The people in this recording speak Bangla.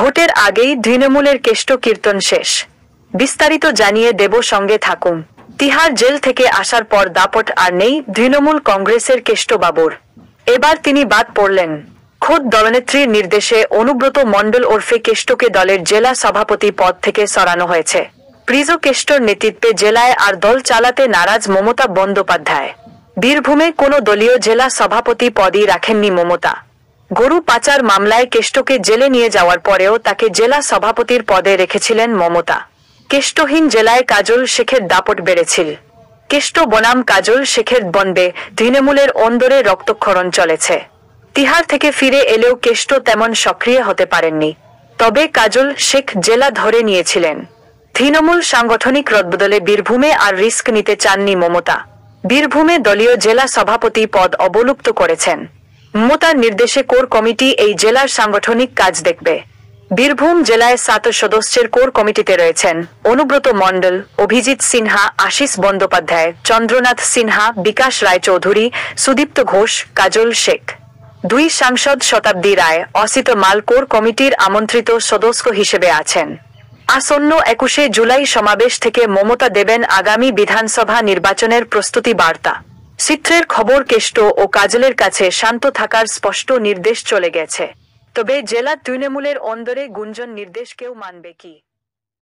ভোটের আগেই তৃণমূলের কেষ্ট কীর্তন শেষ। বিস্তারিত জানিয়ে দেব, সঙ্গে থাকুন। তিহার জেল থেকে আসার পর দাপট আর নেই তৃণমূল কংগ্রেসের কেষ্টবাবুর। এবার তিনি বাদ পড়লেন। খোদ দলনেত্রীর নির্দেশে অনুব্রত মণ্ডল ওরফে কেষ্টকে দলের জেলা সভাপতি পদ থেকে সরানো হয়েছে। প্রিজো কেষ্টর নেতৃত্বে জেলায় আর দল চালাতে নারাজ মমতা বন্দ্যোপাধ্যায়। বীরভূমে কোনো দলীয় জেলা সভাপতি পদই রাখেননি মমতা। গরু পাচার মামলায় কেষ্টকে জেলে নিয়ে যাওয়ার পরেও তাকে জেলা সভাপতির পদে রেখেছিলেন মমতা। কেষ্টহীন জেলায় কাজল শেখের দাপট বেড়েছিল। কেষ্ট বনাম কাজল শেখের দ্বন্দ্বে তৃণমূলের অন্দরে রক্তক্ষরণ চলেছে। তিহার থেকে ফিরে এলেও কেষ্ট তেমন সক্রিয় হতে পারেননি। তবে কাজল শেখ জেলা ধরে নিয়েছিলেন। তৃণমূল সাংগঠনিক রদবদলে বীরভূমে আর রিস্ক নিতে চাননি মমতা। বীরভূমে দলীয় জেলা সভাপতি পদ অবলুপ্ত করেছেন। মমতার নির্দেশে কোর কমিটি এই জেলার সাংগঠনিক কাজ দেখবে। বীরভূম জেলায় 7 সদস্যের কোর কমিটিতে রয়েছেন অনুব্রত মণ্ডল, অভিজিৎ সিনহা, আশিস বন্দ্যোপাধ্যায়, চন্দ্রনাথ সিনহা, বিকাশ রায়চৌধুরী, সুদীপ্ত ঘোষ, কাজল শেখ। 2 সাংসদ শতাব্দী রায়, অসিত মাল কোর কমিটির আমন্ত্রিত সদস্য হিসেবে আছেন। আসন্ন 21শে জুলাই সমাবেশ থেকে মমতা দেবেন আগামী বিধানসভা নির্বাচনের প্রস্তুতি বার্তা। সূত্রের খবর, কেষ্ট ও কাজলের কাছে শান্ত থাকার স্পষ্ট নির্দেশ চলে গেছে। তবে জেলা তৃণমূলের অন্দরে গুঞ্জন, নির্দেশ কেউ মানবে কি?